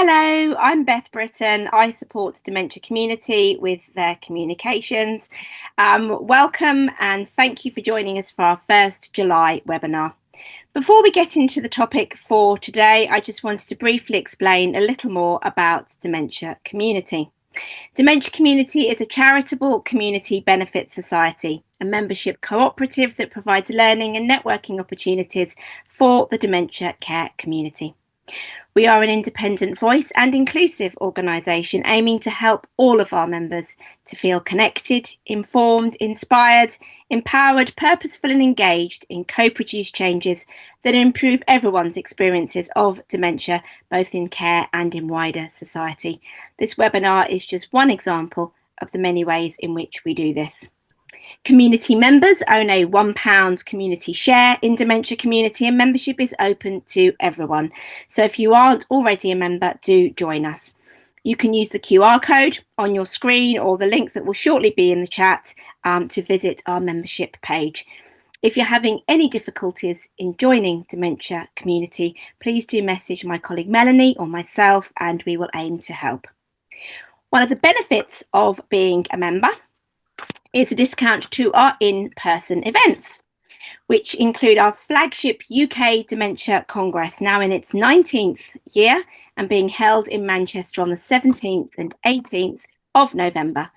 Hello, I'm Beth Britton. I support Dementia Community with their communications. Welcome and thank you for joining us for our first July webinar. Before we get into the topic for today, I just wanted to briefly explain a little more about Dementia Community. Dementia Community is a charitable community benefit society, a membership cooperative that provides learning and networking opportunities for the dementia care community. We are an independent voice and inclusive organisation aiming to help all of our members to feel connected, informed, inspired, empowered, purposeful and engaged in co-produced changes that improve everyone's experiences of dementia, both in care and in wider society. This webinar is just one example of the many ways in which we do this. Community members own a £1 community share in Dementia Community, and membership is open to everyone. So if you aren't already a member, do join us. You can use the QR code on your screen or the link that will shortly be in the chat to visit our membership page. If you're having any difficulties in joining Dementia Community, please do message my colleague Melanie or myself and we will aim to help. One of the benefits of being a member is a discount to our in-person events, which include our flagship UK Dementia Congress, now in its 19th year and being held in Manchester on the 17th and 18th of November.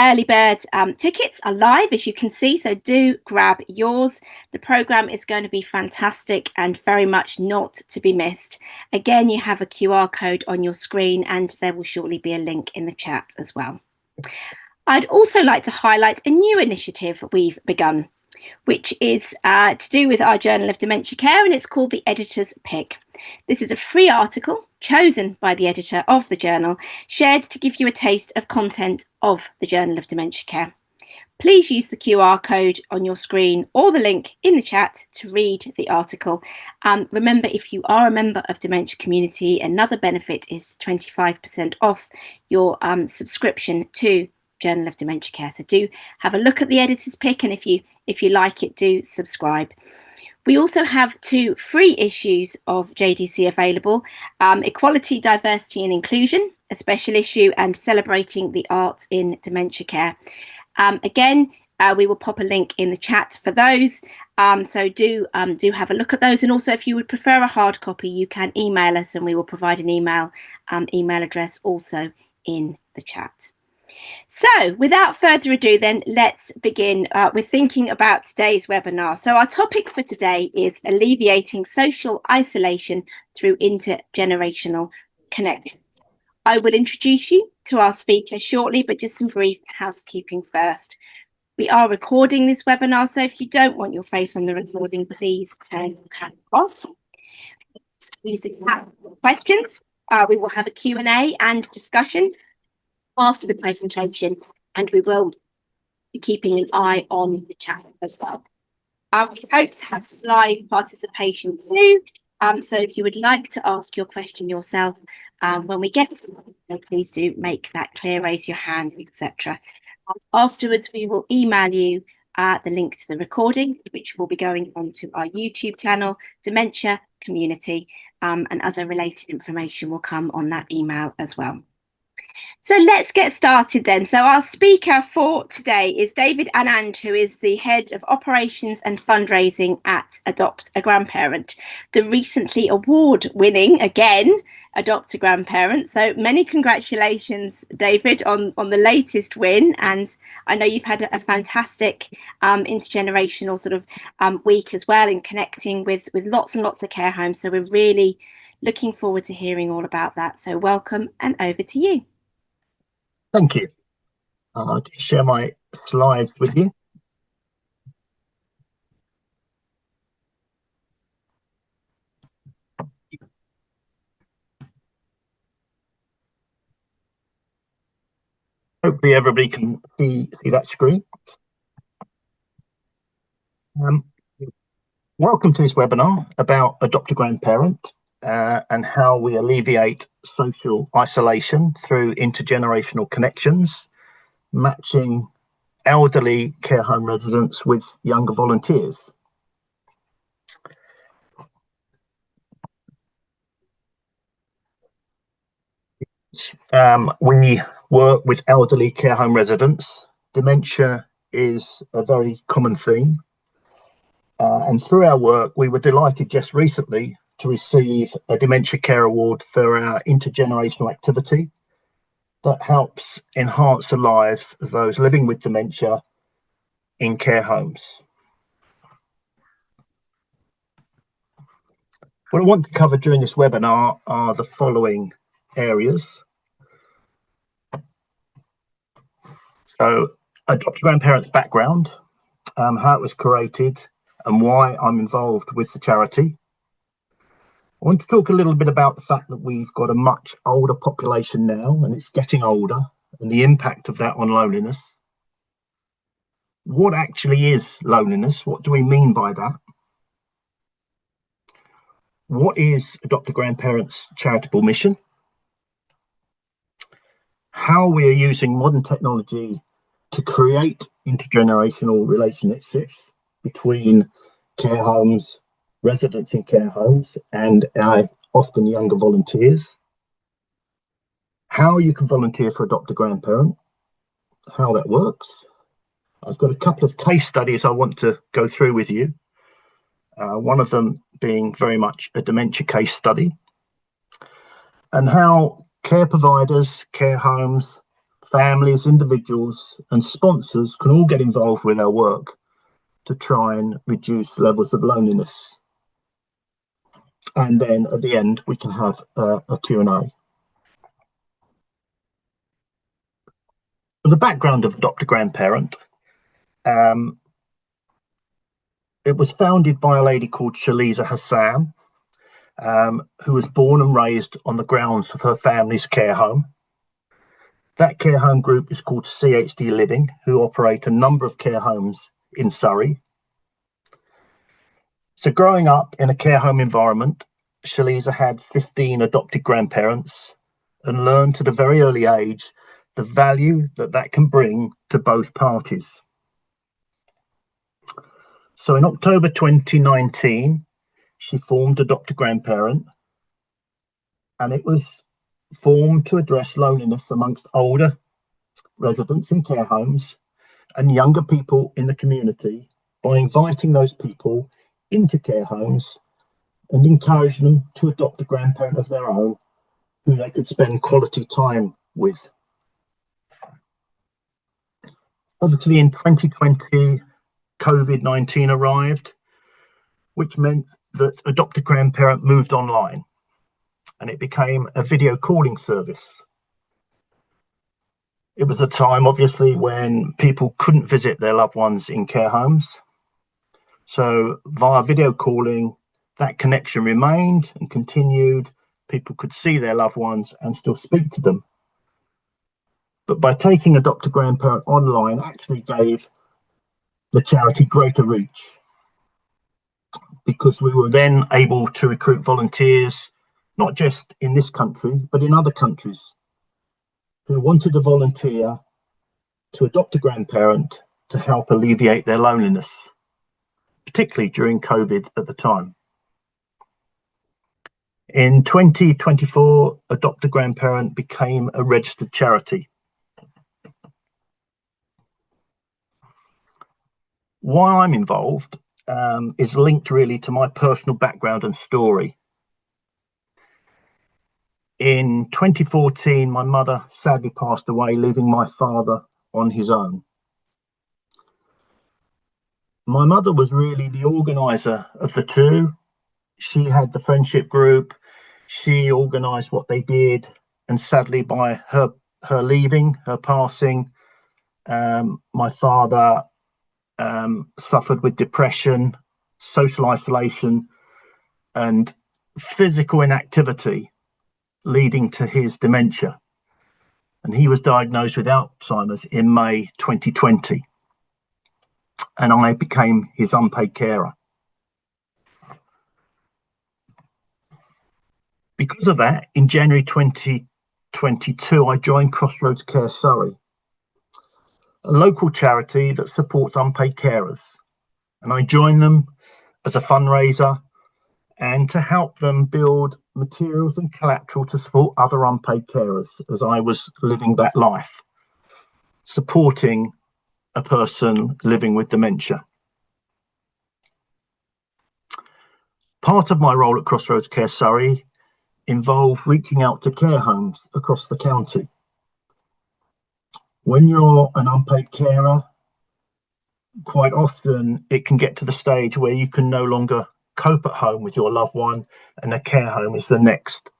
Early bird tickets are live, as you can see, so do grab yours. The programme is going to be fantastic and very much not to be missed. Again, you have a QR code on your screen and there will shortly be a link in the chat as well. I'd also like to highlight a new initiative we've begun, which is to do with our Journal of Dementia Care, and it's called the Editor's Pick. This is a free article chosen by the editor of the journal, shared to give you a taste of content of the Journal of Dementia Care. Please use the QR code on your screen or the link in the chat to read the article. Remember, if you are a member of Dementia Community, another benefit is 25% off your subscription to Journal of Dementia Care. So do have a look at the editor's pick, and if you like it, do subscribe. We also have 2 free issues of JDC available: Equality, Diversity and Inclusion, a special issue, and Celebrating the Arts in Dementia Care. Again, we will pop a link in the chat for those, so do have a look at those. And also, if you would prefer a hard copy, you can email us and we will provide an email address also in the chat. So without further ado, then let's begin with thinking about today's webinar. So our topic for today is alleviating social isolation through intergenerational connections. I will introduce you to our speaker shortly, but just some brief housekeeping first. We are recording this webinar, so if you don't want your face on the recording, please turn your camera off. Use the chat for questions. We will have a Q&A and discussion after the presentation, and we will be keeping an eye on the chat as well. We hope to have live participation too, so if you would like to ask your question yourself when we get to it, please do make that clear, raise your hand, etc. Afterwards, we will email you the link to the recording, which will be going onto our YouTube channel, Dementia Community, and other related information will come on that email as well. So let's get started then. So our speaker for today is David Annand, who is the Head of Operations and Fundraising at Adopt a Grandparent, the recently award-winning, again, Adopt a Grandparent. So many congratulations, David, on the latest win. And I know you've had a fantastic intergenerational sort of week as well in connecting with lots and lots of care homes. So we're really looking forward to hearing all about that. So welcome, and over to you. Thank you. I'll just share my slides with you. Hopefully everybody can see that screen. Welcome to this webinar about Adopt a Grandparent and how we alleviate social isolation through intergenerational connections, matching elderly care home residents with younger volunteers. We work with elderly care home residents. Dementia is a very common theme. And through our work, we were delighted just recently to receive a Dementia Care Award for our intergenerational activity that helps enhance the lives of those living with dementia in care homes. What I want to cover during this webinar are the following areas. So, Adopted Grandparent's background, how it was created, and why I'm involved with the charity. I want to talk a little bit about the fact that we've got a much older population now, and it's getting older, and the impact of that on loneliness. What actually is loneliness? What do we mean by that? What is Adopted Grandparent's charitable mission? How we are using modern technology to create intergenerational relationships between care homes, residents in care homes, and our often younger volunteers. How you can volunteer for Adopted Grandparent, how that works. I've got a couple of case studies I want to go through with you. One of them being very much a dementia case study, and how care providers, care homes, families, individuals, and sponsors can all get involved with our work to try and reduce levels of loneliness. And then at the end, we can have a Q&A. The background of Adopted Grandparent, it was founded by a lady called Shaliza Hassan, who was born and raised on the grounds of her family's care home. That care home group is called CHD Living, who operate a number of care homes in Surrey. So growing up in a care home environment, Shaliza had 15 adopted grandparents and learned at a very early age the value that can bring to both parties. So in October 2019, she formed Adopted Grandparent, and it was formed to address loneliness amongst older residents in care homes and younger people in the community by inviting those people into care homes and encouraging them to adopt a grandparent of their own who they could spend quality time with. Obviously, in 2020, COVID-19 arrived, which meant that Adopted Grandparent moved online, and it became a video calling service. It was a time, obviously, when people couldn't visit their loved ones in care homes. So via video calling, that connection remained and continued. People could see their loved ones and still speak to them. But by taking Adopted Grandparent online actually gave the charity greater reach, because we were then able to recruit volunteers, not just in this country, but in other countries, who wanted to volunteer to adopt a grandparent to help alleviate their loneliness, particularly during COVID at the time. In 2024, Adopt a Grandparent became a registered charity. Why I'm involved is linked really to my personal background and story. In 2014, my mother sadly passed away, leaving my father on his own. My mother was really the organizer of the two. She had the friendship group, she organized what they did, and sadly by her leaving, her passing, my father suffered with depression, social isolation, and physical inactivity, leading to his dementia. And he was diagnosed with Alzheimer's in May 2020. And I became his unpaid carer. Because of that, in January 2022, I joined Crossroads Care Surrey, a local charity that supports unpaid carers. And I joined them as a fundraiser and to help them build materials and collateral to support other unpaid carers as I was living that life, supporting a person living with dementia. Part of my role at Crossroads Care Surrey involved reaching out to care homes across the county. When you're an unpaid carer, quite often it can get to the stage where you can no longer cope at home with your loved one, and a care home is the next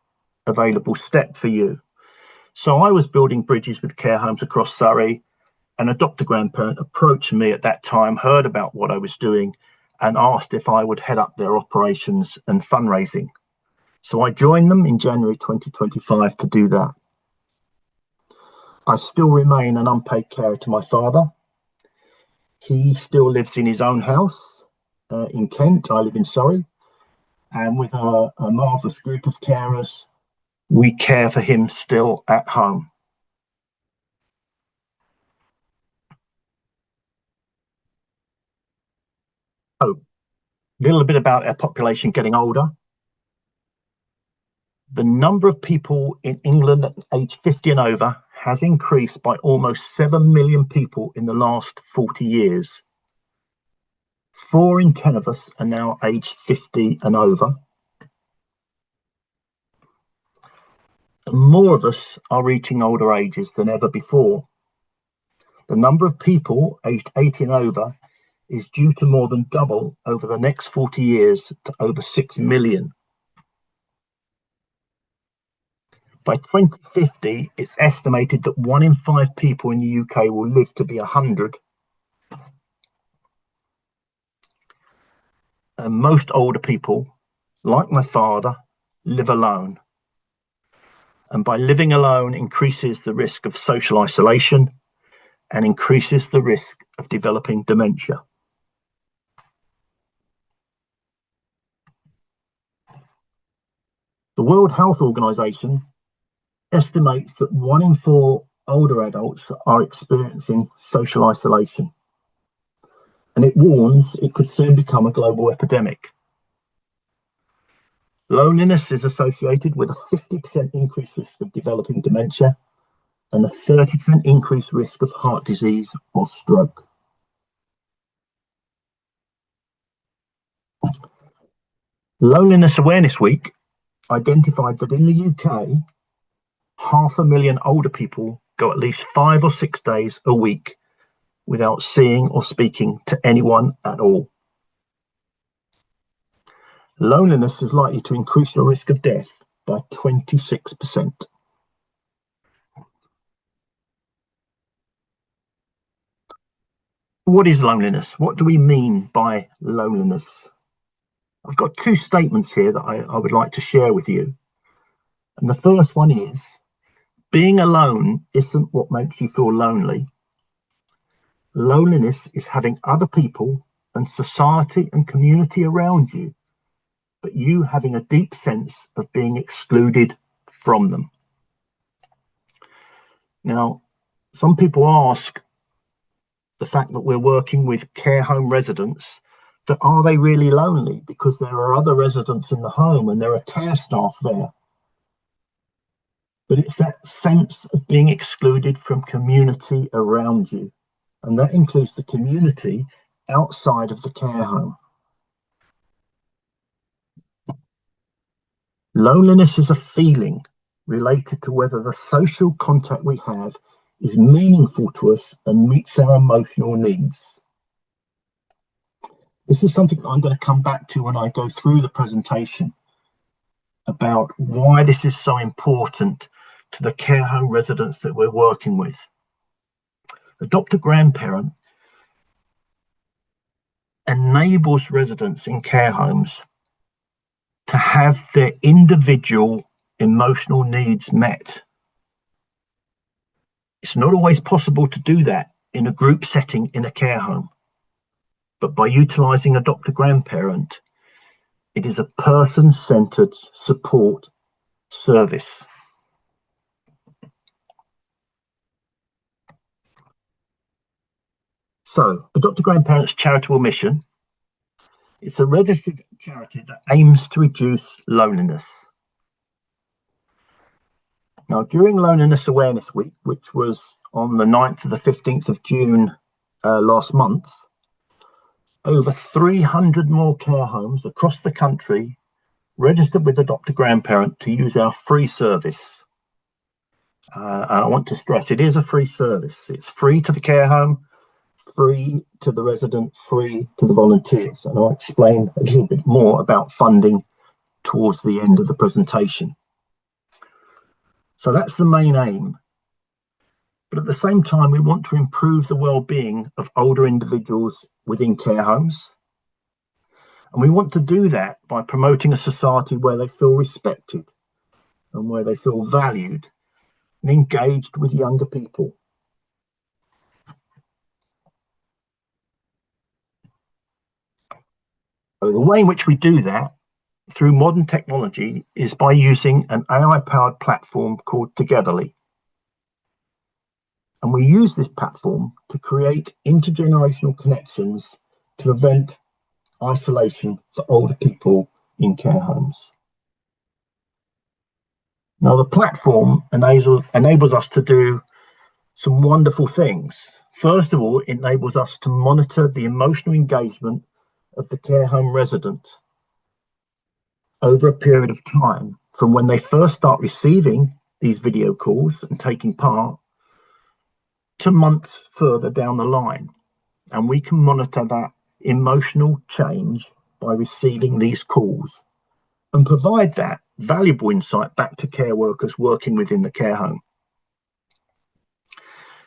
available step for you. So I was building bridges with care homes across Surrey, and a Dr. Grandparent approached me at that time, heard about what I was doing, and asked if I would head up their operations and fundraising. So I joined them in January 2025 to do that. I still remain an unpaid carer to my father. He still lives in his own house in Kent. I live in Surrey. And with a marvellous group of carers, we care for him still at home. Oh, a little bit about our population getting older. The number of people in England at age 50 and over has increased by almost 7 million people in the last 40 years. 4 in 10 of us are now age 50 and over. And more of us are reaching older ages than ever before. The number of people aged 80 and over is due to more than double over the next 40 years to over 6 million. By 2050, it's estimated that 1 in 5 people in the UK will live to be 100. And most older people, like my father, live alone. And by living alone increases the risk of social isolation and increases the risk of developing dementia. The World Health Organization estimates that 1 in 4 older adults are experiencing social isolation. And it warns it could soon become a global epidemic. Loneliness is associated with a 50% increased risk of developing dementia and a 30% increased risk of heart disease or stroke. Loneliness Awareness Week identified that in the UK, 500,000 older people go at least 5 or 6 days a week without seeing or speaking to anyone at all. Loneliness is likely to increase your risk of death by 26%. What is loneliness? What do we mean by loneliness? I've got 2 statements here that I would like to share with you. And the first one is, being alone isn't what makes you feel lonely. Loneliness is having other people and society and community around you, but you having a deep sense of being excluded from them. Now, some people ask the fact that we're working with care home residents, that are they really lonely because there are other residents in the home and there are care staff there? But it's that sense of being excluded from community around you. And that includes the community outside of the care home. Loneliness is a feeling related to whether the social contact we have is meaningful to us and meets our emotional needs. This is something that I'm going to come back to when I go through the presentation about why this is so important to the care home residents that we're working with. Adopt a Grandparent enables residents in care homes to have their individual emotional needs met. It's not always possible to do that in a group setting in a care home, but by utilising Adopt a Grandparent, it is a person-centred support service. So, Adopt a Grandparent's charitable mission, it's a registered charity that aims to reduce loneliness. Now, during Loneliness Awareness Week, which was on the 9th to the 15th of June last month, over 300 more care homes across the country registered with Adopt a Grandparent to use our free service. And I want to stress, it is a free service. It's free to the care home, free to the resident, free to the volunteers. And I'll explain a little bit more about funding towards the end of the presentation. So that's the main aim. But at the same time, we want to improve the well-being of older individuals within care homes. And we want to do that by promoting a society where they feel respected and where they feel valued and engaged with younger people. So the way in which we do that through modern technology is by using an AI-powered platform called Togetherly. And we use this platform to create intergenerational connections to prevent isolation for older people in care homes. Now, the platform enables us to do some wonderful things. First of all, it enables us to monitor the emotional engagement of the care home resident over a period of time, from when they first start receiving these video calls and taking part to months further down the line. And we can monitor that emotional change by receiving these calls and provide that valuable insight back to care workers working within the care home.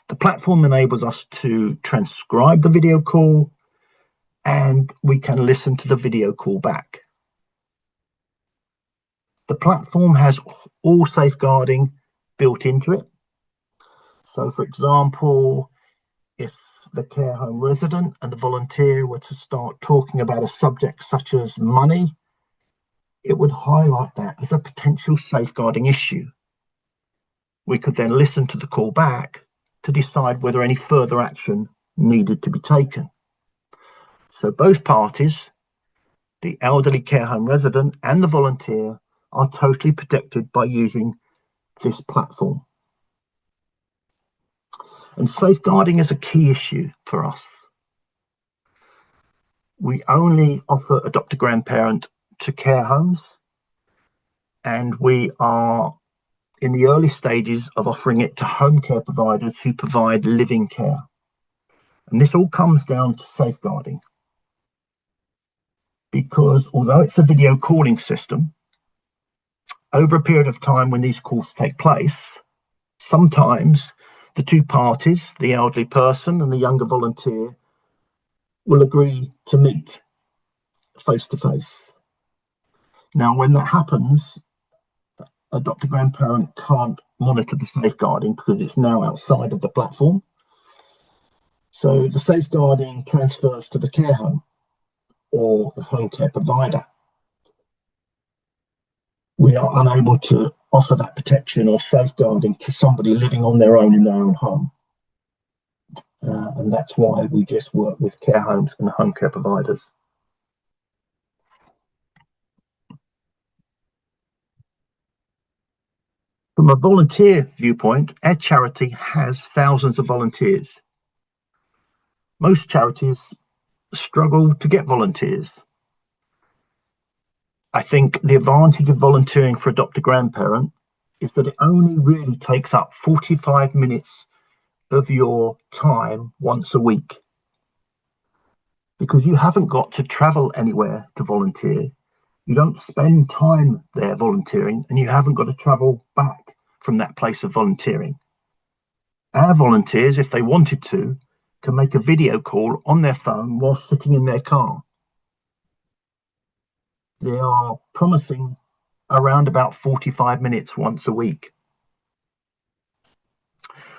The platform enables us to transcribe the video call, and we can listen to the video call back. The platform has all safeguarding built into it. So, for example, if the care home resident and the volunteer were to start talking about a subject such as money, it would highlight that as a potential safeguarding issue. We could then listen to the call back to decide whether any further action needed to be taken. So both parties, the elderly care home resident and the volunteer, are totally protected by using this platform. And safeguarding is a key issue for us. We only offer Adopt a Grandparent to care homes, and we are in the early stages of offering it to home care providers who provide living care. And this all comes down to safeguarding, because although it's a video calling system, over a period of time when these calls take place, sometimes the two parties, the elderly person and the younger volunteer, will agree to meet face to face. Now, when that happens, Adopt a Grandparent can't monitor the safeguarding because it's now outside of the platform. So the safeguarding transfers to the care home or the home care provider. We are unable to offer that protection or safeguarding to somebody living on their own in their own home. And that's why we just work with care homes and home care providers. From a volunteer viewpoint, our charity has thousands of volunteers. Most charities struggle to get volunteers. I think the advantage of volunteering for Adopt a Grandparent is that it only really takes up 45 minutes of your time once a week, because you haven't got to travel anywhere to volunteer. You don't spend time there volunteering, and you haven't got to travel back from that place of volunteering. Our volunteers, if they wanted to, can make a video call on their phone while sitting in their car. They are promising around about 45 minutes once a week.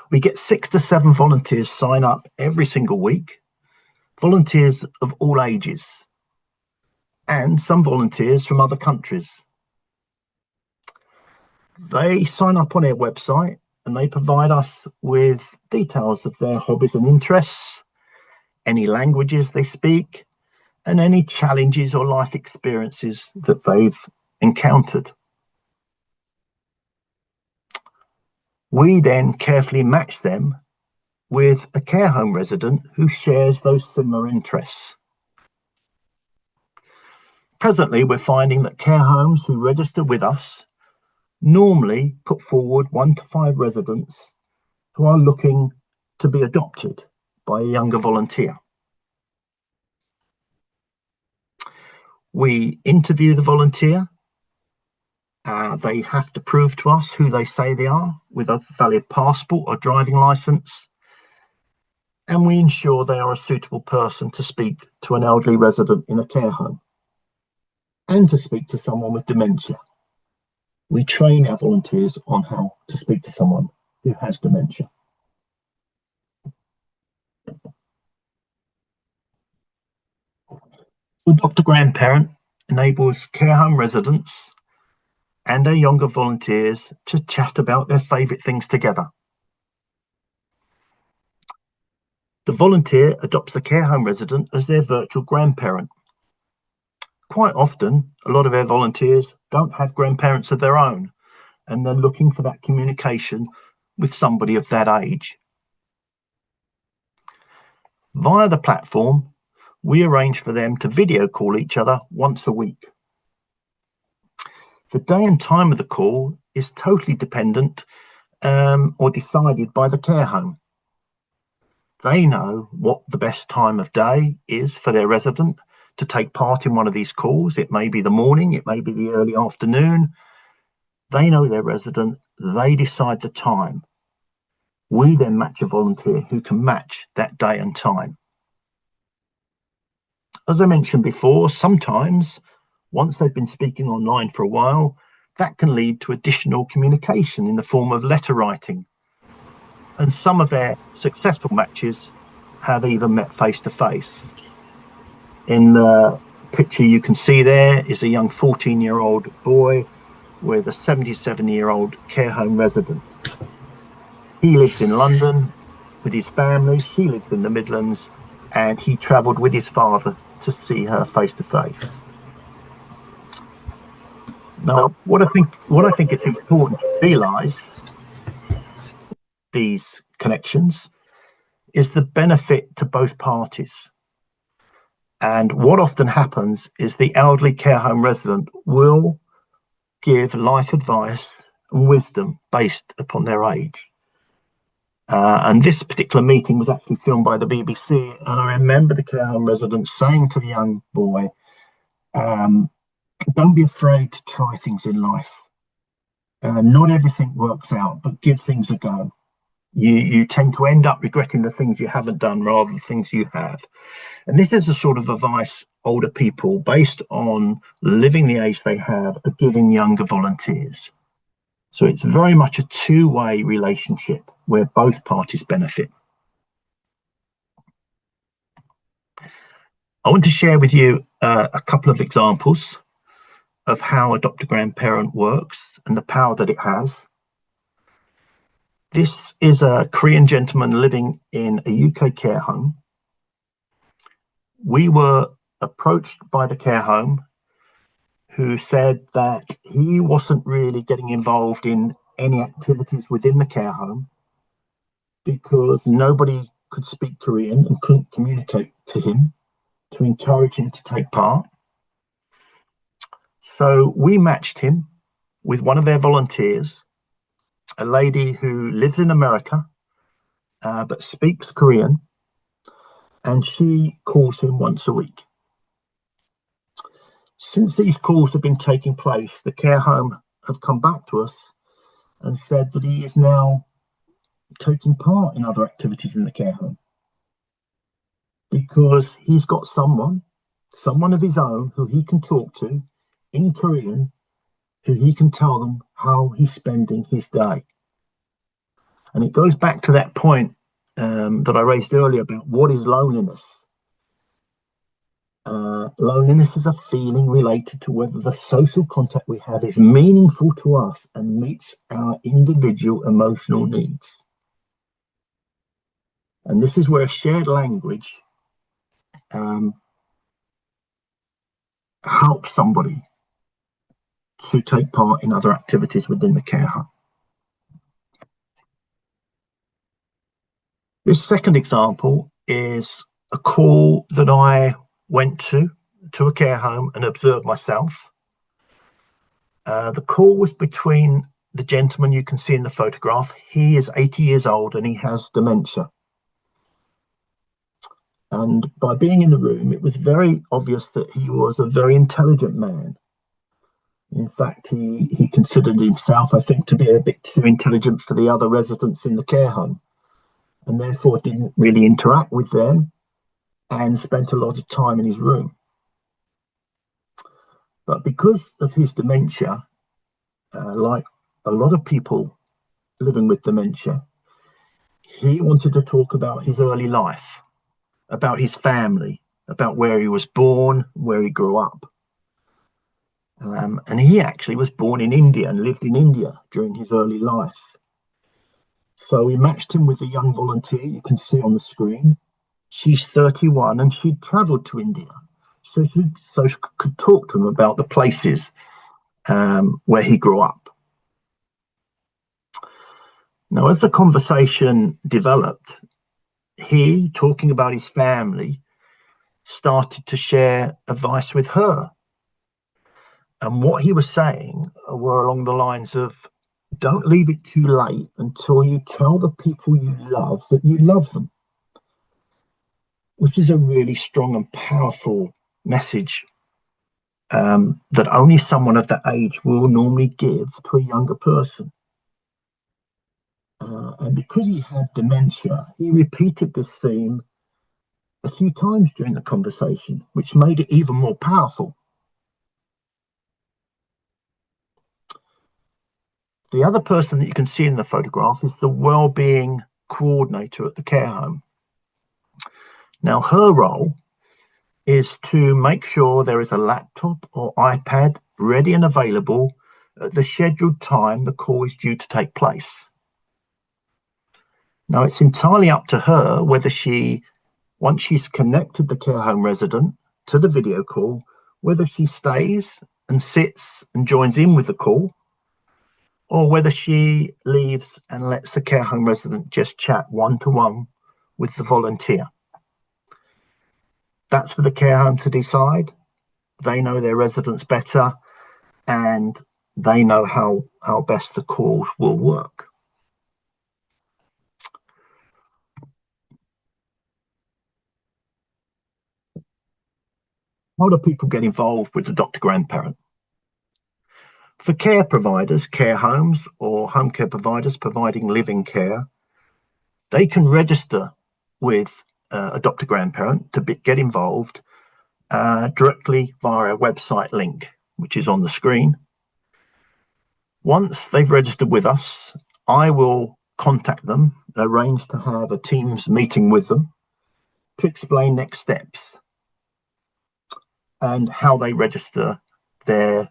We get 6 to 7 volunteers sign up every single week, volunteers of all ages, and some volunteers from other countries. They sign up on our website and they provide us with details of their hobbies and interests, any languages they speak, and any challenges or life experiences that they've encountered. We then carefully match them with a care home resident who shares those similar interests. Presently, we're finding that care homes who register with us normally put forward 1 to 5 residents who are looking to be adopted by a younger volunteer. We interview the volunteer. They have to prove to us who they say they are with a valid passport or driving license. And we ensure they are a suitable person to speak to an elderly resident in a care home and to speak to someone with dementia. We train our volunteers on how to speak to someone who has dementia. Adopt a Grandparent enables care home residents and our younger volunteers to chat about their favourite things together. The volunteer adopts the care home resident as their virtual grandparent. Quite often, a lot of our volunteers don't have grandparents of their own, and they're looking for that communication with somebody of that age. Via the platform, we arrange for them to video call each other once a week. The day and time of the call is totally dependent or decided by the care home. They know what the best time of day is for their resident to take part in one of these calls. It may be the morning, it may be the early afternoon. They know their resident, they decide the time. We then match a volunteer who can match that day and time. As I mentioned before, sometimes, once they've been speaking online for a while, that can lead to additional communication in the form of letter writing. And some of their successful matches have even met face to face. In the picture you can see there is a young 14-year-old boy with a 77-year-old care home resident. He lives in London with his family, she lives in the Midlands, and he travelled with his father to see her face to face. Now, what I think it's important to realise these connections is the benefit to both parties. And what often happens is the elderly care home resident will give life advice and wisdom based upon their age. And this particular meeting was actually filmed by the BBC, and I remember the care home resident saying to the young boy, don't be afraid to try things in life. Not everything works out, but give things a go. You tend to end up regretting the things you haven't done rather than things you have. And this is the sort of advice older people, based on living the age they have, are giving younger volunteers. So it's very much a two-way relationship where both parties benefit. I want to share with you a couple of examples of how Adopt a Grandparent works and the power that it has. This is a Korean gentleman living in a UK care home. We were approached by the care home, who said that he wasn't really getting involved in any activities within the care home because nobody could speak Korean and couldn't communicate to him to encourage him to take part. So we matched him with one of their volunteers, a lady who lives in America but speaks Korean, and she calls him once a week. Since these calls have been taking place, the care home have come back to us and said that he is now taking part in other activities in the care home because he's got someone of his own who he can talk to in Korean, who he can tell them how he's spending his day. And it goes back to that point that I raised earlier about what is loneliness. Loneliness is a feeling related to whether the social contact we have is meaningful to us and meets our individual emotional needs. And this is where shared language help somebody to take part in other activities within the care home. This second example is a call that I went to a care home and observed myself. The call was between the gentleman you can see in the photograph. He is 80 years old and he has dementia. And by being in the room, it was very obvious that he was a very intelligent man. In fact, he considered himself, I think, to be a bit too intelligent for the other residents in the care home, and therefore didn't really interact with them and spent a lot of time in his room. But because of his dementia, like a lot of people living with dementia, he wanted to talk about his early life, about his family, about where he was born, where he grew up. And he actually was born in India and lived in India during his early life. So we matched him with a young volunteer you can see on the screen. She's 31 and she'd travelled to India. So she could talk to him about the places where he grew up. Now, as the conversation developed, he, talking about his family, started to share advice with her. And what he was saying were along the lines of, don't leave it too late until you tell the people you love that you love them, which is a really strong and powerful message that only someone of that age will normally give to a younger person. And because he had dementia, he repeated this theme a few times during the conversation, which made it even more powerful. The other person that you can see in the photograph is the well-being coordinator at the care home. Now, her role is to make sure there is a laptop or iPad ready and available at the scheduled time the call is due to take place. Now, it's entirely up to her whether she, once she's connected the care home resident to the video call, whether she stays and sits and joins in with the call, or whether she leaves and lets the care home resident just chat one-to-one with the volunteer. That's for the care home to decide. They know their residents better and they know how best the calls will work. How do people get involved with the Dr. Grandparent? For care providers, care homes or home care providers providing living care, they can register with a Dr. Grandparent to get involved directly via a website link, which is on the screen. Once they've registered with us, I will contact them, arrange to have a Teams meeting with them to explain next steps and how they register their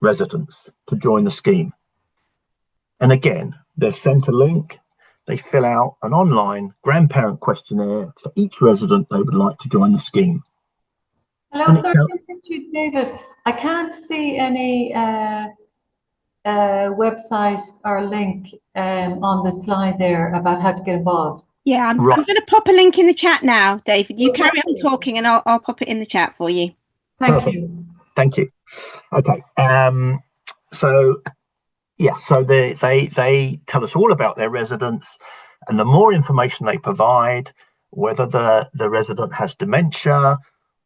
residents to join the scheme. And again, they're sent a link, they fill out an online grandparent questionnaire for each resident they would like to join the scheme. Hello, sorry to interrupt you, David. I can't see any website or link on the slide there about how to get involved. Yeah, I'm going to pop a link in the chat now, David. You carry on talking and I'll pop it in the chat for you. Thank you. Thank you. Okay. So they tell us all about their residents, and the more information they provide, whether the resident has dementia,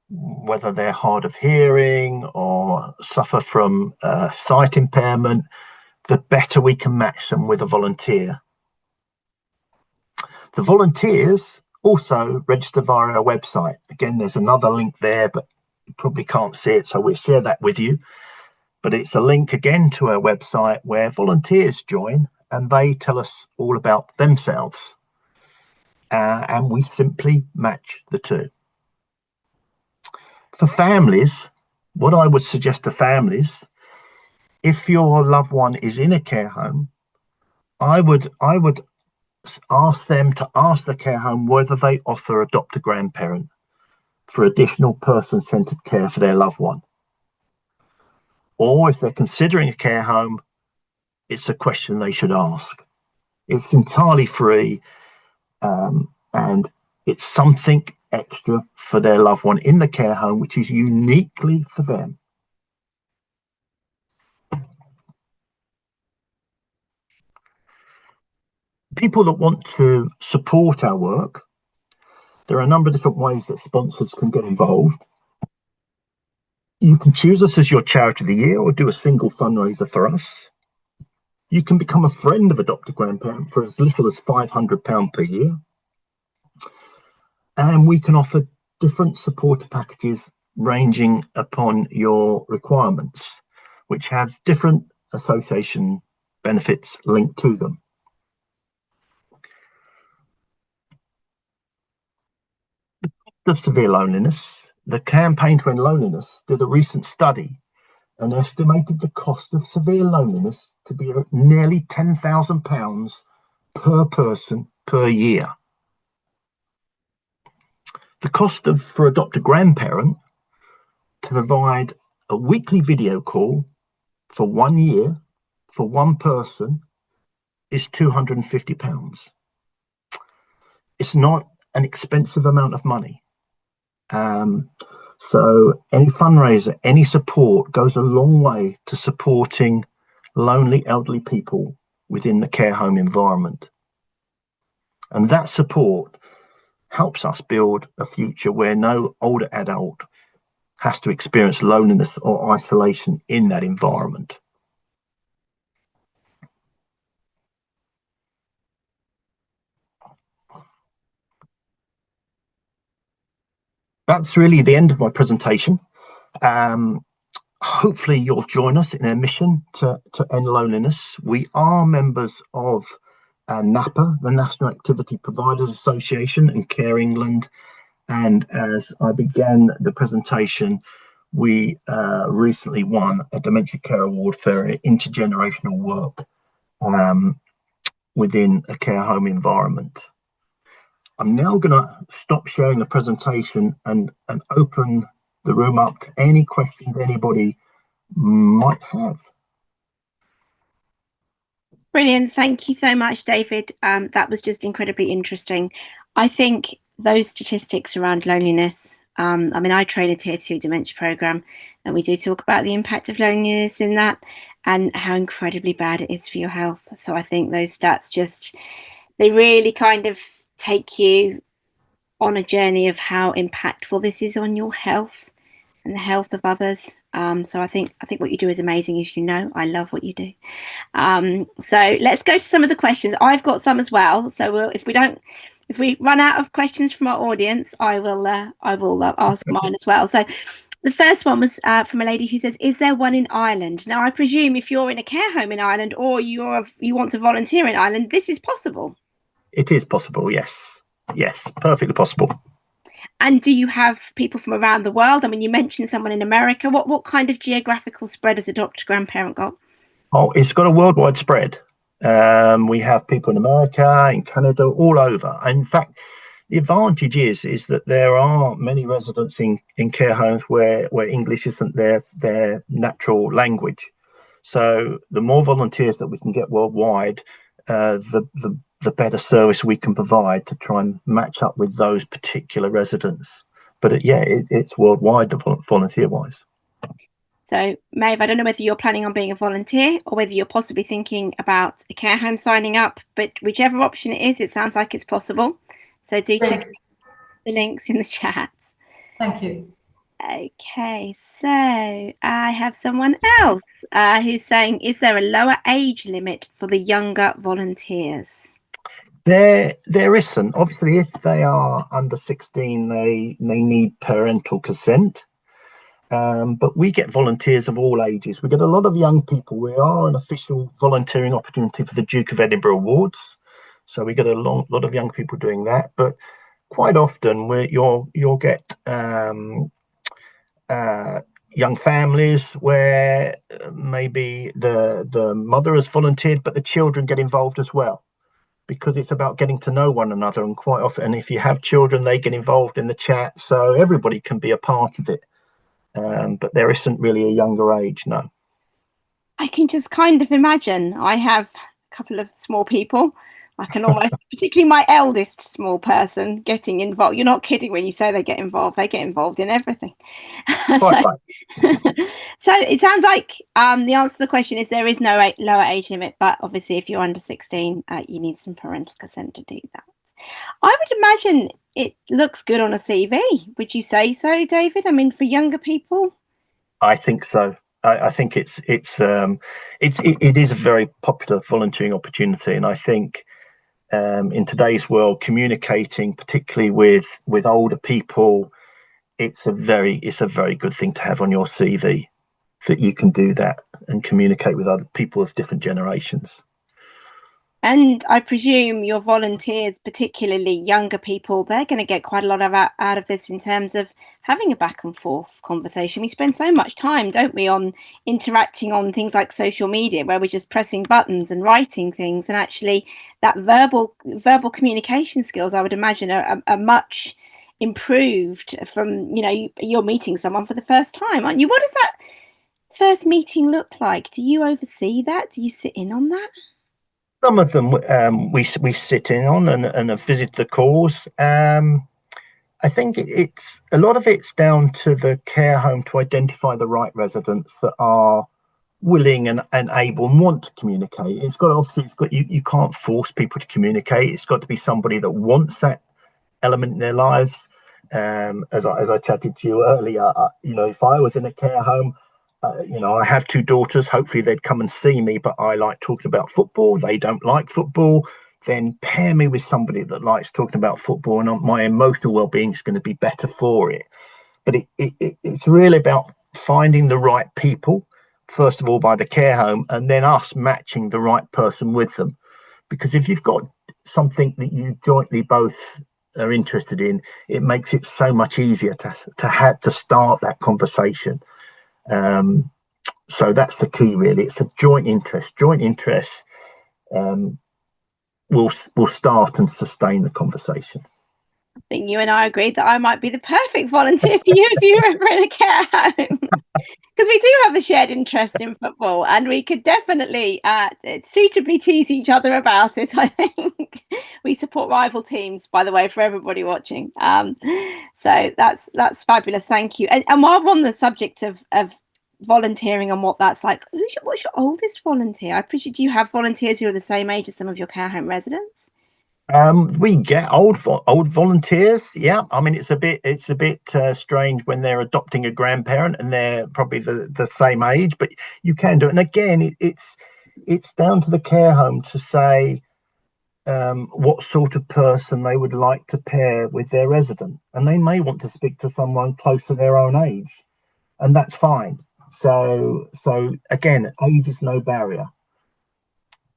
whether they're hard of hearing or suffer from sight impairment, the better we can match them with a volunteer. The volunteers also register via our website. Again, there's another link there, but you probably can't see it, so we'll share that with you. But it's a link again to our website where volunteers join and they tell us all about themselves. And we simply match the two. For families, what I would suggest to families, if your loved one is in a care home, I would ask them to ask the care home whether they offer Adopt a Grandparent for additional person-centered care for their loved one. or if they're considering a care home, it's a question they should ask. It's entirely free, and it's something extra for their loved one in the care home, which is uniquely for them. People that want to support our work, there are a number of different ways that sponsors can get involved. You can choose us as your charity of the year or do a single fundraiser for us. You can become a friend of Adopt a Grandparent for as little as £500 per year. And we can offer different supporter packages ranging upon your requirements, which have different association benefits linked to them. Of severe loneliness, the Campaign to End Loneliness did a recent study and estimated the cost of severe loneliness to be nearly £10,000 per person per year. The cost for Adopt a Grandparent to provide a weekly video call for 1 year for one person is £250. It's not an expensive amount of money. So any fundraiser, any support goes a long way to supporting lonely elderly people within the care home environment. And that support helps us build a future where no older adult has to experience loneliness or isolation in that environment. That's really the end of my presentation. Hopefully you'll join us in our mission to end loneliness. We are members of NAPA, the National Activity Providers Association, and Care England. And as I began the presentation, we recently won a Dementia Care Award for intergenerational work within a care home environment. I'm now going to stop sharing the presentation and open the room up to any questions anybody might have. Brilliant. Thank you so much, David. That was just incredibly interesting. I think those statistics around loneliness, I mean, I train a Tier 2 dementia program, and we do talk about the impact of loneliness in that and how incredibly bad it is for your health. So I think those stats they really kind of take you on a journey of how impactful this is on your health and the health of others. So I think what you do is amazing, as you know. I love what you do. So let's go to some of the questions. I've got some as well. So if we run out of questions from our audience, I will ask mine as well. So the first one was from a lady who says, "Is there one in Ireland?" Now I presume if you're in a care home in Ireland or you want to volunteer in Ireland, this is possible. It is possible, yes. Yes, perfectly possible. And do you have people from around the world? I mean, you mentioned someone in America. What kind of geographical spread has Adopt a Grandparent got? Oh, it's got a worldwide spread. We have people in America, in Canada, all over. In fact, the advantage is that there are many residents in care homes where English isn't their natural language. So the more volunteers that we can get worldwide, the better service we can provide to try and match up with those particular residents. But it's worldwide, the volunteer-wise. So, Maeve, I don't know whether you're planning on being a volunteer or whether you're possibly thinking about a care home signing up, but whichever option it is, it sounds like it's possible. So do check the links in the chat. Thank you. Okay, so I have someone else who's saying, is there a lower age limit for the younger volunteers? There isn't. Obviously, if they are under 16, they need parental consent. But we get volunteers of all ages. We get a lot of young people. We are an official volunteering opportunity for the Duke of Edinburgh Awards. So we get a lot of young people doing that. But quite often you'll get young families where maybe the mother has volunteered, but the children get involved as well, because it's about getting to know one another. And quite often, if you have children, they get involved in the chat, so everybody can be a part of it. But there isn't really a younger age, no. I can just kind of imagine. I have a couple of small people. I can almost, particularly my eldest small person, getting involved. You're not kidding when you say they get involved. They get involved in everything. Quite so, right. so it sounds like the answer to the question is there is no lower age limit, but obviously if you're under 16, you need some parental consent to do that. I would imagine it looks good on a CV. Would you say so, David? I mean, for younger people? I think so. I think it is a very popular volunteering opportunity, and I think in today's world, communicating, particularly with older people, it's a very good thing to have on your CV, that you can do that and communicate with other people of different generations. And I presume your volunteers, particularly younger people, they're going to get quite a lot out of this in terms of having a back and forth conversation. We spend so much time, don't we, on interacting on things like social media, where we're just pressing buttons and writing things, and actually that verbal communication skills, I would imagine, are much improved from, you're meeting someone for the first time, aren't you? What does that first meeting look like? Do you oversee that? Do you sit in on that? Some of them we sit in on and have visited the calls. I think it's a lot of it's down to the care home to identify the right residents that are willing and able and want to communicate. You can't force people to communicate. It's got to be somebody that wants that element in their lives. As I chatted to you earlier, if I was in a care home, I have two daughters. Hopefully they'd come and see me, but I like talking about football. They don't like football. Then pair me with somebody that likes talking about football, and my emotional well-being is going to be better for it. But it's really about finding the right people, first of all, by the care home, and then us matching the right person with them. Because if you've got something that you jointly both are interested in, it makes it so much easier to have to start that conversation. So that's the key, really. It's a joint interest. Will start and sustain the conversation. I think you and I agreed that I might be the perfect volunteer for you if you were ever in a care home. Because we do have a shared interest in football, and we could definitely suitably tease each other about it. I think we support rival teams, by the way, for everybody watching. So that's fabulous. Thank you. And while we're on the subject of volunteering and what that's like, what's your oldest volunteer? I appreciate. Do you have volunteers who are the same age as some of your care home residents? We get old volunteers. Yeah, I mean it's a bit strange when they're adopting a grandparent and they're probably the same age, but you can do it. And again, it's down to the care home to say what sort of person they would like to pair with their resident, and they may want to speak to someone close to their own age, and that's fine. So again, age is no barrier.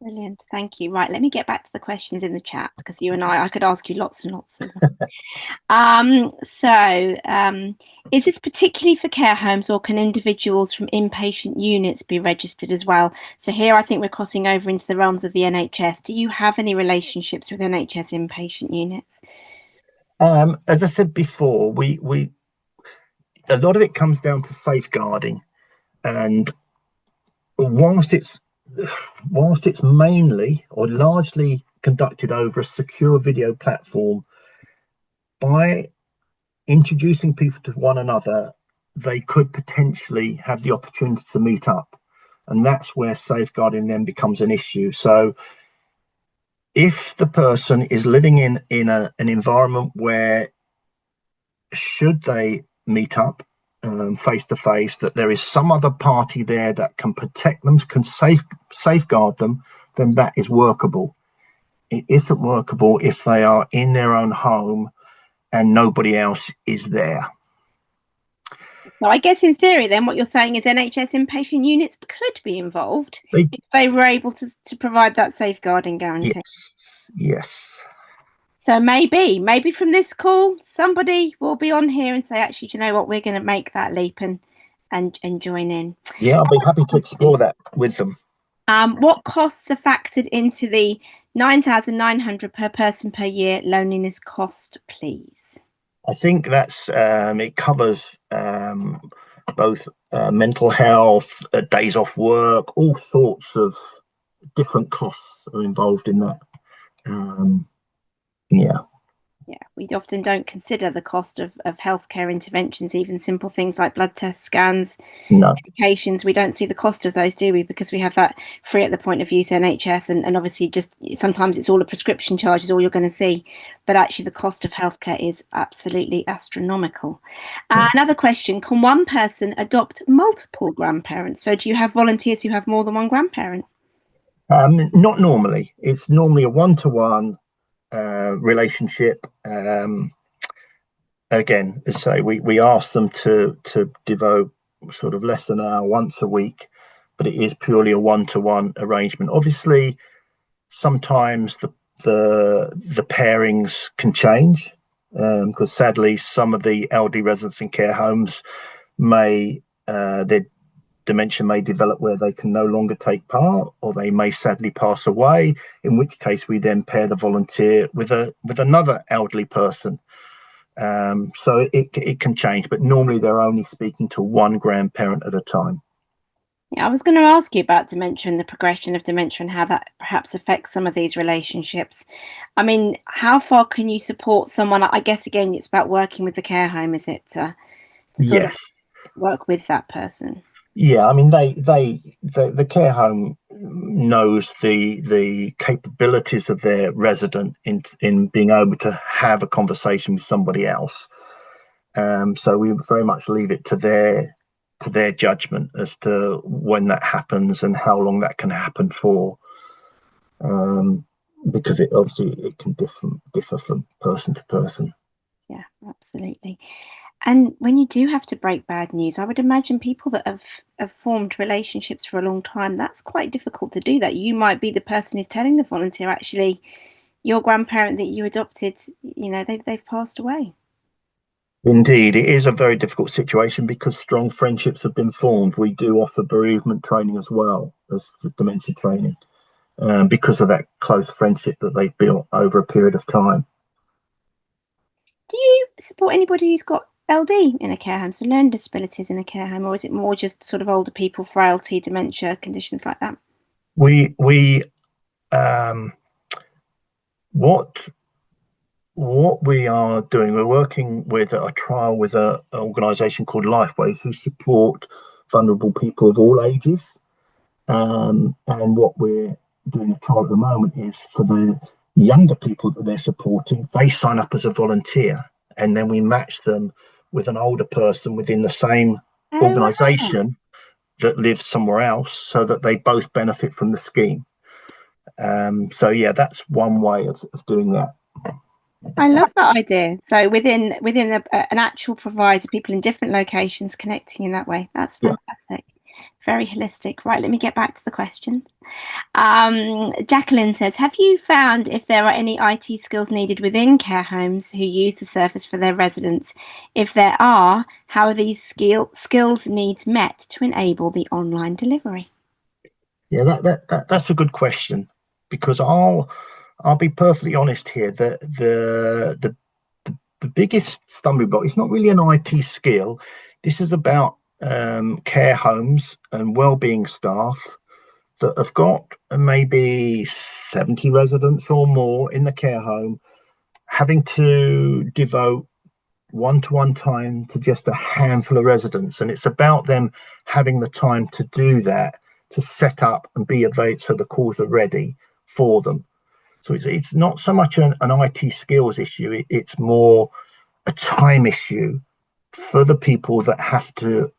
Brilliant, thank you. Right, let me get back to the questions in the chat, because you and I could ask you lots and lots of them. Is this particularly for care homes, or can individuals from inpatient units be registered as well? So here I think we're crossing over into the realms of the NHS. Do you have any relationships with NHS inpatient units? As I said before, we a lot of it comes down to safeguarding, and whilst it's mainly or largely conducted over a secure video platform, by introducing people to one another, they could potentially have the opportunity to meet up, and that's where safeguarding then becomes an issue. So if the person is living in an environment where, should they meet up face to face, that there is some other party there that can protect them, can safeguard them, then that is workable. It isn't workable if they are in their own home and nobody else is there. So I guess in theory then what you're saying is NHS inpatient units could be involved if they were able to provide that safeguarding guarantee. Yes. So maybe from this call, somebody will be on here and say, actually, do you know what, we're going to make that leap and join in. Yeah, I'll be happy to explore that with them. What costs are factored into the 9,900 per person per year loneliness cost, please? I think that's it covers both mental health, days off work, all sorts of different costs are involved in that. Yeah. Yeah, we often don't consider the cost of healthcare interventions, even simple things like blood tests, scans, No. medications. We don't see the cost of those, do we? Because we have that free at the point of use NHS, and obviously just sometimes it's all a prescription charge is all you're going to see. But actually the cost of healthcare is absolutely astronomical. Another question, can one person adopt multiple grandparents? So do you have volunteers who have more than one grandparent? Not normally. It's normally a one-to-one relationship. Again, as I say, we ask them to devote sort of less than an hour once a week, but it is purely a one-to-one arrangement. Obviously, sometimes the pairings can change, because sadly some of the elderly residents in care homes may their dementia may develop where they can no longer take part, or they may sadly pass away, in which case we then pair the volunteer with another elderly person. So it can change, but normally they're only speaking to one grandparent at a time. Yeah, I was going to ask you about dementia and the progression of dementia and how that perhaps affects some of these relationships. I mean, how far can you support someone? I guess again, it's about working with the care home, is it, to sort of Yes. work with that person? Yeah, I mean, the care home knows the capabilities of their resident in being able to have a conversation with somebody else. So we very much leave it to their judgment as to when that happens and how long that can happen for, because it can differ from person to person. Yeah, absolutely. And when you do have to break bad news, I would imagine people that have formed relationships for a long time, that's quite difficult to do that. You might be the person who's telling the volunteer, actually, your grandparent that you adopted, they've passed away. Indeed, it is a very difficult situation because strong friendships have been formed. We do offer bereavement training as well as dementia training, because of that close friendship that they've built over a period of time. Do you support anybody who's got LD in a care home, so learning disabilities in a care home, or is it more just sort of older people, frailty, dementia, conditions like that? We what we are doing, we're working with a trial with an organisation called Lifeways, who support vulnerable people of all ages. And what we're doing a trial at the moment is for the younger people that they're supporting, they sign up as a volunteer, and then we match them with an older person within the same Oh, wow. organisation that lives somewhere else, so that they both benefit from the scheme. So yeah, that's one way of doing that. I love that idea. So within an actual provider, people in different locations connecting in that way. That's Yeah. fantastic. Very holistic. Right, let me get back to the questions. Jacqueline says, have you found if there are any IT skills needed within care homes who use the service for their residents? If there are, how are these skills needs met to enable the online delivery? Yeah, that's a good question, because I'll be perfectly honest here. The biggest stumbling block is not really an IT skill. This is about care homes and well-being staff that have got maybe 70 residents or more in the care home, having to devote one-to-one time to just a handful of residents, and it's about them having the time to do that, to set up and be available so the calls are ready for them. So it's not so much an IT skills issue, it's more a time issue for the people that have to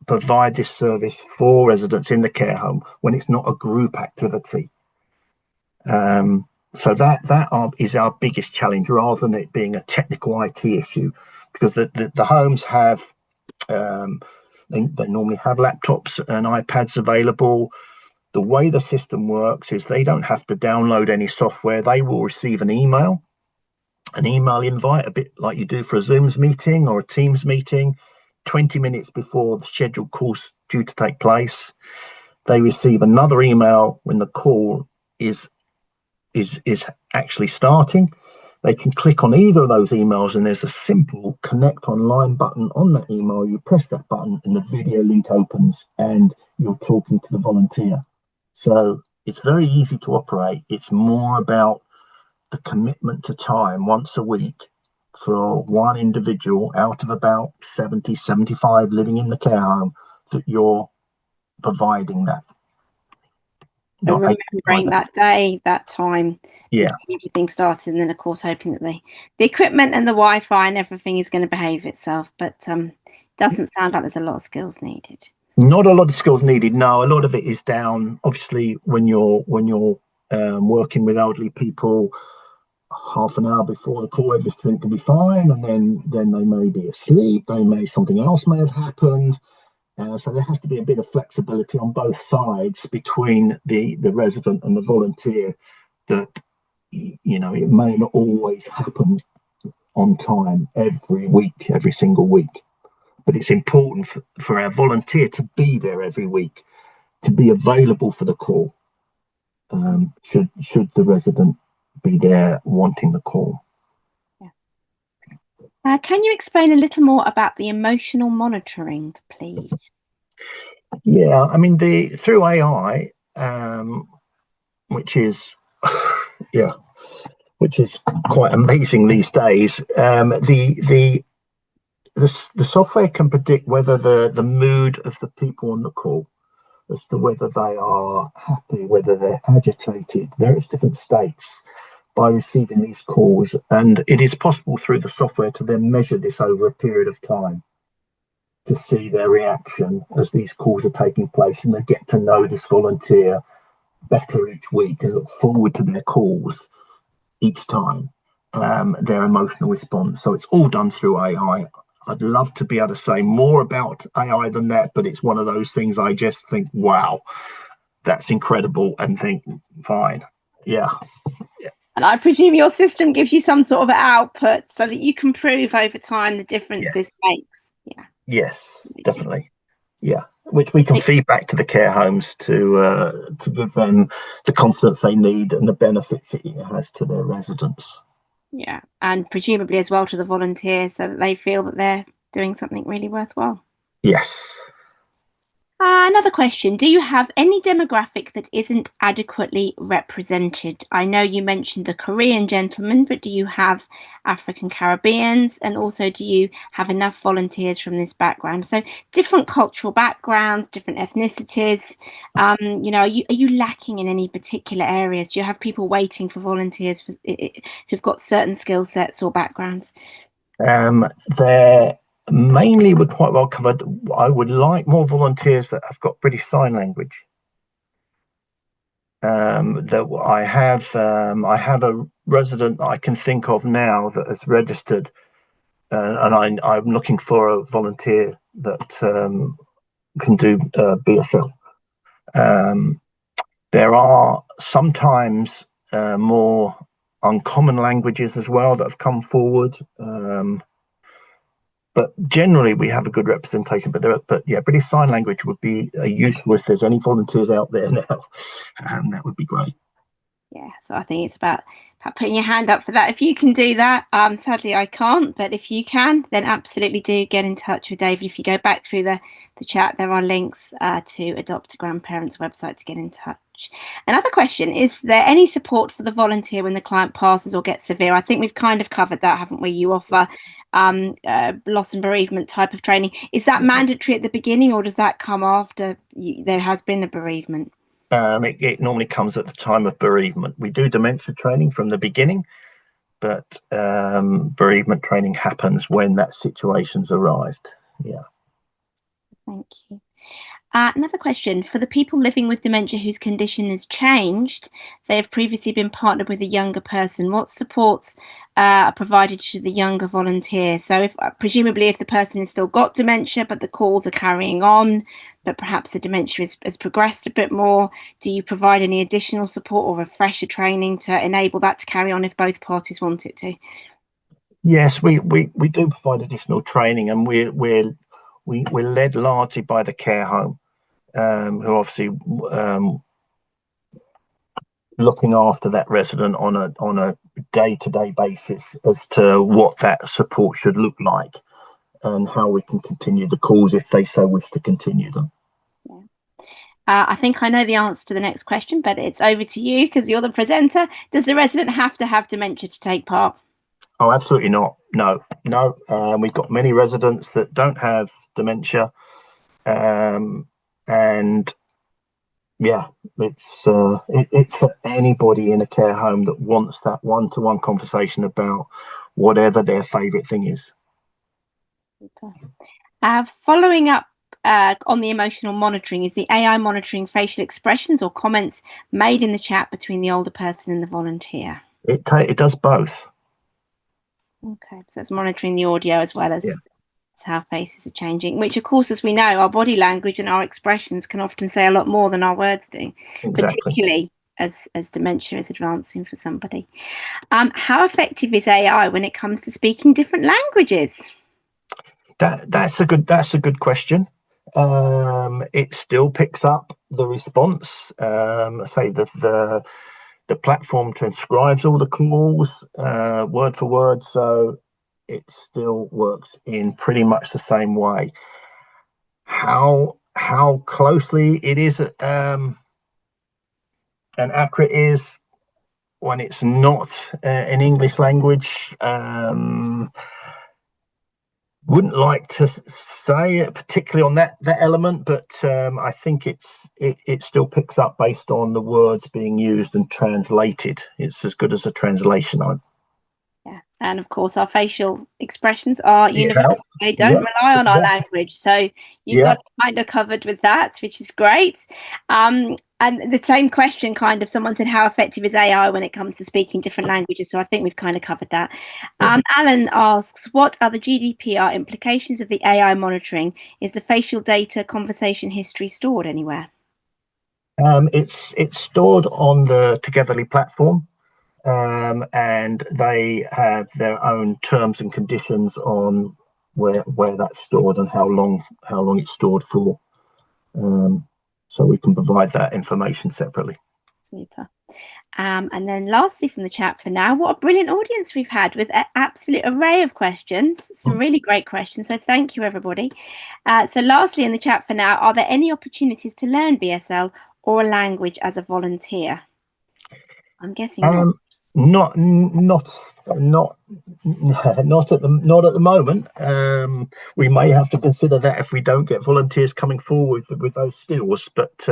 provide this service for residents in the care home when it's not a group activity. So that is our biggest challenge, rather than it being a technical IT issue, because the homes have they normally have laptops and iPads available. The way the system works is they don't have to download any software. They will receive an email invite, a bit like you do for a Zoom's meeting or a Teams meeting, 20 minutes before the scheduled call's due to take place. They receive another email when the call is actually starting. they can click on either of those emails, and there's a simple connect online button on that email. You press that button and the video link opens and you're talking to the volunteer. So it's very easy to operate. It's more about the commitment to time once a week for one individual out of about 70, 75 living in the care home, that you're providing that. And remembering that day, that time, yeah, everything started, and then of course hoping that the equipment and the Wi-Fi and everything is going to behave itself. But doesn't sound like there's a lot of skills needed. Not a lot of skills needed. No, a lot of it is down. Obviously, when you're working with elderly people, half an hour before the call, everything can be fine, and then they may be asleep. Something else may have happened. So there has to be a bit of flexibility on both sides between the resident and the volunteer, that, you know, it may not always happen on time every single week. But it's important for our volunteer to be there every week, to be available for the call, should the resident be there wanting the call. Can you explain a little more about the emotional monitoring, please? Yeah, I mean, through AI, which is quite amazing these days. The software can predict whether the mood of the people on the call, as to whether they are happy, whether they're agitated, various different states, by receiving these calls. And it is possible through the software to then measure this over a period of time, to see their reaction as these calls are taking place, and they get to know this volunteer better each week and look forward to their calls each time, their emotional response. So it's all done through AI. I'd love to be able to say more about AI than that, but it's one of those things I just think, wow, that's incredible, and think, fine. Yeah. And I presume your system gives you some sort of output so that you can prove over time the difference this makes. Yeah. Yes, definitely. Yeah, which we can feed back to the care homes to give them the confidence they need and the benefits it has to their residents. Yeah, and presumably as well to the volunteers, so that they feel that they're doing something really worthwhile. Yes. Another question. Do you have any demographic that isn't adequately represented? I know you mentioned the Korean gentleman, but do you have African Caribbeans? And also, do you have enough volunteers from this background? So different cultural backgrounds, different ethnicities. You know, are you lacking in any particular areas? Do you have people waiting for volunteers who've got certain skill sets or backgrounds? They're mainly we're quite well covered. I would like more volunteers that have got British Sign Language. That I have a resident that I can think of now that has registered, and I'm looking for a volunteer that can do BSL. There are sometimes more uncommon languages as well that have come forward. But generally, we have a good representation. But yeah, British Sign Language would be useful if there's any volunteers out there now. That would be great. Yeah, so I think it's about putting your hand up for that. If you can do that, sadly I can't, but if you can, then absolutely do get in touch with David. If you go back through the chat, there are links to Adopt a Grandparent's website to get in touch. Another question, is there any support for the volunteer when the client passes or gets severe? I think we've kind of covered that, haven't we? You offer loss and bereavement type of training. Is that mandatory at the beginning, or does that come after there has been a bereavement? It normally comes at the time of bereavement. We do dementia training from the beginning, but bereavement training happens when that situation's arrived. Yeah. Thank you. Another question, for the people living with dementia whose condition has changed, they have previously been partnered with a younger person. What supports are provided to the younger volunteer? So presumably if the person has still got dementia, but the calls are carrying on, but perhaps the dementia has progressed a bit more, do you provide any additional support or refresher training to enable that to carry on if both parties want it to? Yes, we do provide additional training, and we're led largely by the care home, who obviously looking after that resident on a day-to-day basis as to what that support should look like and how we can continue the calls if they so wish to continue them. Yeah. I think I know the answer to the next question, but it's over to you because you're the presenter. Does the resident have to have dementia to take part? Oh, absolutely not. No. We've got many residents that don't have dementia, and yeah, it's for anybody in a care home that wants that one-to-one conversation about whatever their favourite thing is. Following up on the emotional monitoring, is the AI monitoring facial expressions or comments made in the chat between the older person and the volunteer? It does both. Okay, so it's monitoring the audio as well as how faces are changing, which of course, as we know, our body language and our expressions can often say a lot more than our words do, particularly as dementia is advancing for somebody. How effective is AI when it comes to speaking different languages? That's a good question. It still picks up the response. Say the platform transcribes all the calls word for word, so it still works in pretty much the same way. How closely it is and accurate is when it's not in English language, wouldn't like to say it particularly on that element, but I think it still picks up based on the words being used and translated. It's as good as a translation. Yeah, and of course our facial expressions are universal. They don't rely on our language, so you've got it kind of covered with that, which is great. And the same question, kind of, someone said, how effective is AI when it comes to speaking different languages? So I think we've kind of covered that. Alan asks, what are the GDPR implications of the AI monitoring? Is the facial data conversation history stored anywhere? It's stored on the Togetherly platform, and they have their own terms and conditions on where that's stored and how long it's stored for. So we can provide that information separately. Super. And then lastly from the chat for now, what a brilliant audience we've had with an absolute array of questions. Some really great questions. So thank you, everybody. So lastly in the chat for now, are there any opportunities to learn BSL or a language as a volunteer? I'm guessing not. Not at the moment. We may have to consider that if we don't get volunteers coming forward with those skills, but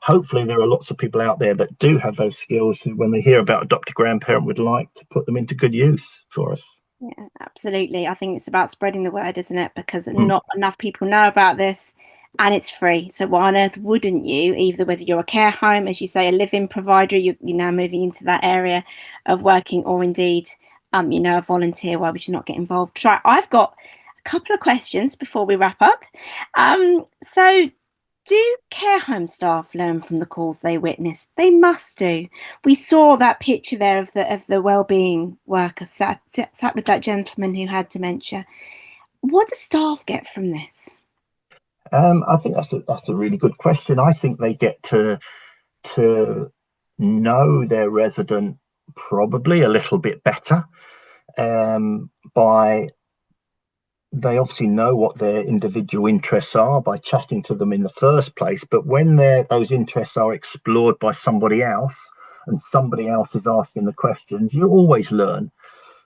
hopefully there are lots of people out there that do have those skills who, when they hear about Adopt a Grandparent, would like to put them into good use for us. Yeah, absolutely. I think it's about spreading the word, isn't it? Because not enough people know about this, and it's free. So why on earth wouldn't you, either whether you're a care home, as you say, a live-in provider, you're now moving into that area of working, or indeed, a volunteer, why would you not get involved? Try. I've got a couple of questions before we wrap up. So do care home staff learn from the calls they witness? They must do. We saw that picture there of the wellbeing worker sat with that gentleman who had dementia. What do staff get from this? I think that's a really good question. I think they get to know their resident probably a little bit better by they obviously know what their individual interests are by chatting to them in the first place, but when those interests are explored by somebody else and somebody else is asking the questions, you always learn.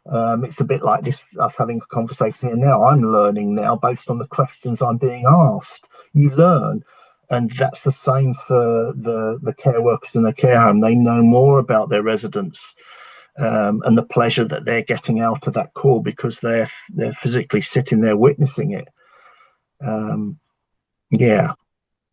It's a bit like us having a conversation here now. I'm learning now based on the questions I'm being asked. You learn. And that's the same for the care workers in the care home. They know more about their residents and the pleasure that they're getting out of that call because they're physically sitting there witnessing it.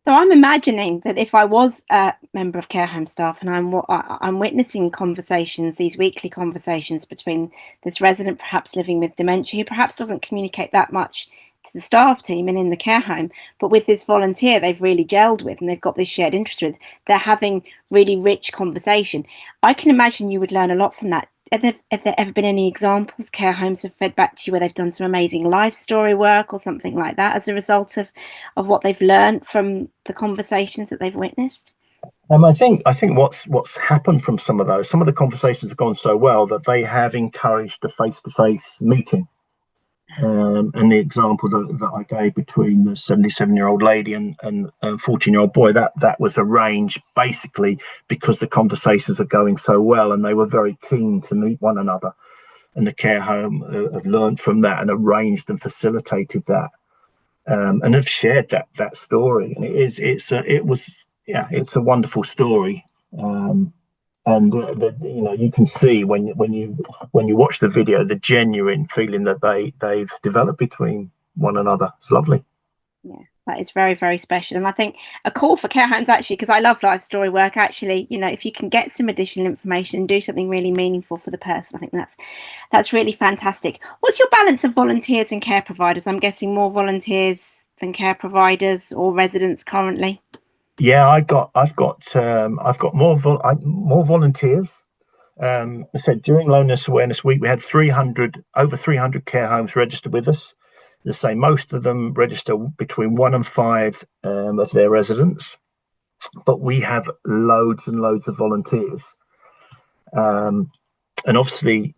So I'm imagining that if I was a member of care home staff and I'm witnessing conversations, these weekly conversations between this resident perhaps living with dementia, who perhaps doesn't communicate that much to the staff team and in the care home, but with this volunteer they've really gelled with and they've got this shared interest with, they're having really rich conversation. I can imagine you would learn a lot from that. Have there ever been any examples care homes have fed back to you where they've done some amazing life story work or something like that as a result of what they've learned from the conversations that they've witnessed? I think what's happened from some of the conversations have gone so well that they have encouraged a face-to-face meeting. And the example that I gave between the 77-year-old lady and 14-year-old boy, that was arranged basically because the conversations are going so well, and they were very keen to meet one another. And the care home have learned from that and arranged and facilitated that, and have shared that story. And it's a wonderful story. And you can see when you watch the video the genuine feeling that they've developed between one another. It's lovely. Yeah, that is very, very special. And I think a call for care homes, actually, because I love life story work, actually, if you can get some additional information and do something really meaningful for the person, I think that's really fantastic. What's your balance of volunteers and care providers? I'm guessing more volunteers than care providers or residents currently. Yeah, I've got more volunteers. I said during Loneliness Awareness Week we had over 300 care homes registered with us. The same, most of them register between 1 and 5 of their residents, but we have loads and loads of volunteers. And obviously,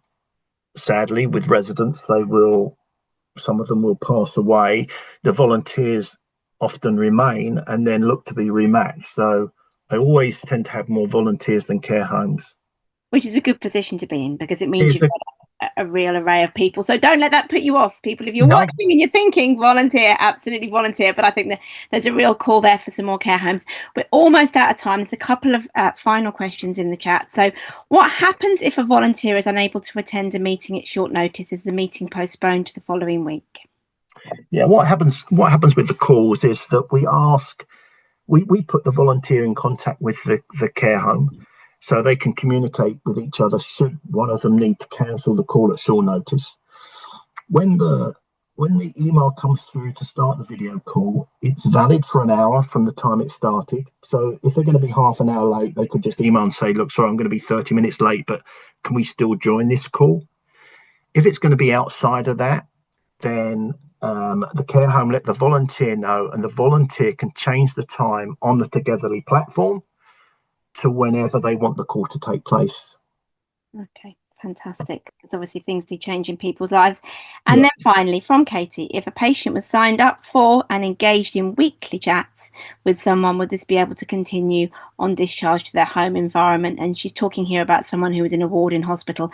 sadly, with residents, some of them will pass away. The volunteers often remain and then look to be rematched. So I always tend to have more volunteers than care homes. Which is a good position to be in, because it means you've got a real array of people. So don't let that put you off, people. If you're working and you're thinking volunteer, absolutely volunteer. But I think that there's a real call there for some more care homes. We're almost out of time. There's a couple of final questions in the chat. So what happens if a volunteer is unable to attend a meeting at short notice? Is the meeting postponed to the following week? Yeah, what happens with the calls is that we put the volunteer in contact with the care home, so they can communicate with each other should one of them need to cancel the call at short notice. When the email comes through to start the video call, it's valid for an hour from the time it started. So if they're going to be half an hour late, they could just email and say, look, sorry, I'm going to be 30 minutes late, but can we still join this call? If it's going to be outside of that, then the care home let the volunteer know, and the volunteer can change the time on the Togetherly platform to whenever they want the call to take place. Okay, fantastic. Because obviously things do change in people's lives. And then finally, from Katie, if a patient was signed up for and engaged in weekly chats with someone, would this be able to continue on discharge to their home environment? And she's talking here about someone who was in a ward in hospital.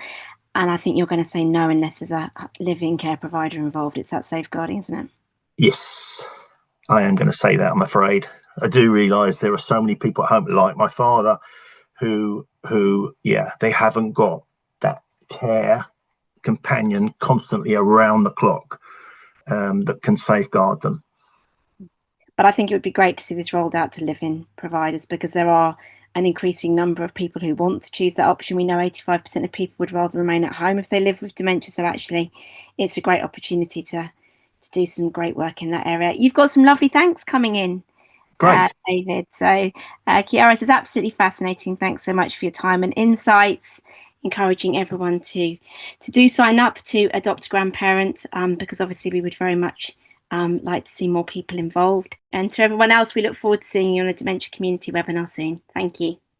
And I think you're going to say no unless there's a living care provider involved. It's that safeguarding, isn't it? Yes, I am going to say that, I'm afraid. I do realise there are so many people at home, like my father, who they haven't got that care companion constantly around the clock that can safeguard them. But I think it would be great to see this rolled out to live-in providers, because there are an increasing number of people who want to choose that option. We know 85% of people would rather remain at home if they live with dementia. So actually, it's a great opportunity to do some great work in that area. You've got some lovely thanks coming in. Great. David. So Chiara, this is absolutely fascinating. Thanks so much for your time and insights, encouraging everyone to do sign up to Adopt a Grandparent, because obviously we would very much like to see more people involved. And to everyone else, we look forward to seeing you on a Dementia Community webinar soon. Thank you.